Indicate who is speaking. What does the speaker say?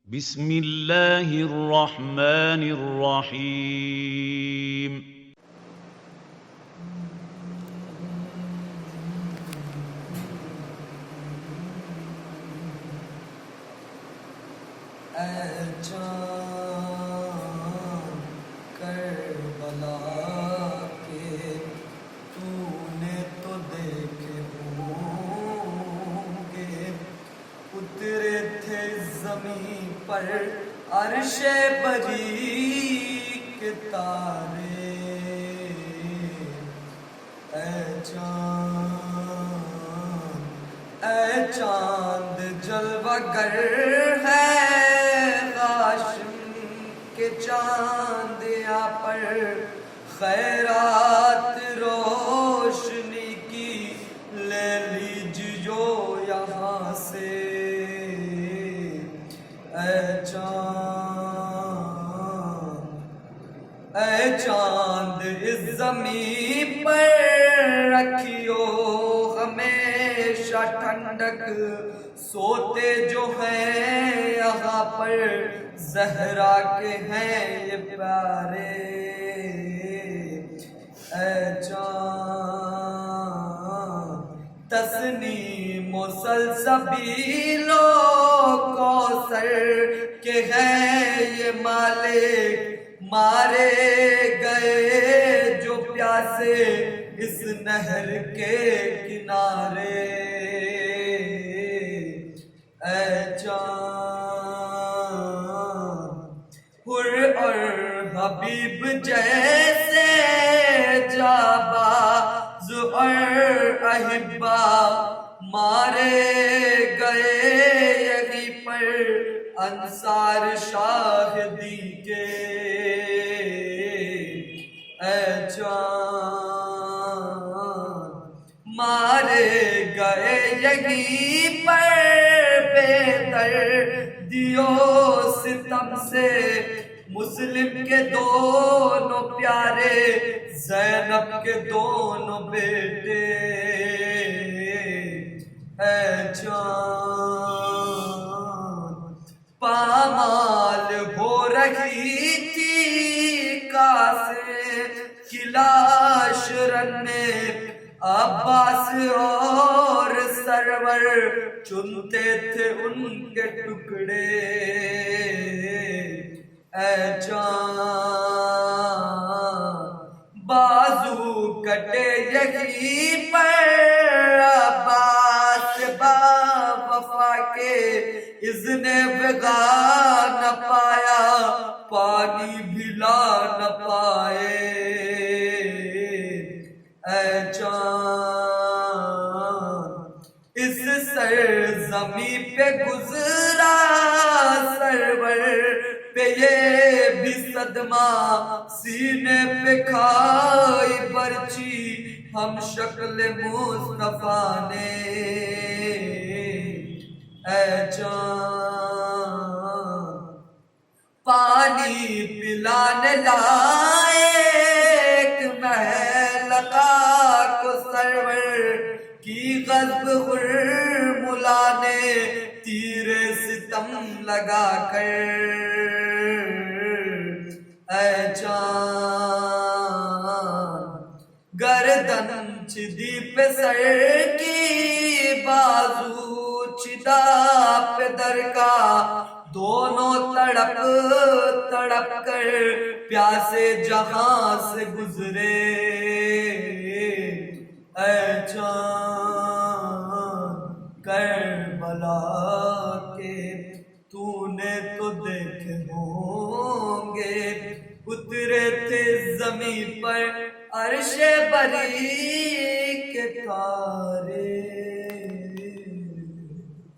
Speaker 1: بسم اللہ الرحمن الرحیم
Speaker 2: اے جان کربلا کے تو نے تو دیکھے ہوں گے، اترے تھے زمین پر عرش بری کے تارے۔ اے جان اے چاند جلوہ گر ہے کہ چاندیاں پر خیرات روشنی کی لے لیجیو یہاں سے۔ اے چاند اس زمین پر رکھیو ہمیشہ ٹھنڈک، سوتے جو ہیں یہاں پر زہرا کے ہیں یہ پیارے۔ اے جان تسنیم و سلسبیل و کوثر کے ہیں یہ مالک، مارے گئے جو پیاسے اس نہر کے کنارے۔ اے جان حر اور حبیب جیسے جاباز اور احبا مارے گئے یہیں پر انصار شاہدی کے۔ اے جان مارے گئے یہیں پر بے دردیو ستم سے مسلم کے دونوں پیارے، زینب کے دونوں بیٹے۔ اے جان پامال ہو رہی تھی قاسم کی لاش رننے، عباس اور سرور چنتے تھے ان کے ٹکڑے۔ اے جان بازو کٹے یہیں پر عباس با وفا کے، اذن وغا نہ پایا پانی بھی لا نہ پائے۔ اے جان اس سرزمین پہ گزرا سرور پہ یہ بھی صدمہ، سینے پہ کھائی برچی ہم شکل مصطفیٰ نے۔ اے جان پانی پلانے لائے ایک محل کو سرور کی غضب غرملا نے تیر ستم لگا کر۔ اے جان گردن چدی پہ سر کی، بازو چدا پہ در کا، دونوں تڑپ تڑپ کر پیاسے جہاں سے گزرے۔ اے جان کربلا کے تو نے تو دیکھے ہوں گے، اترے تھے زمین پر عرش بری کے تارے۔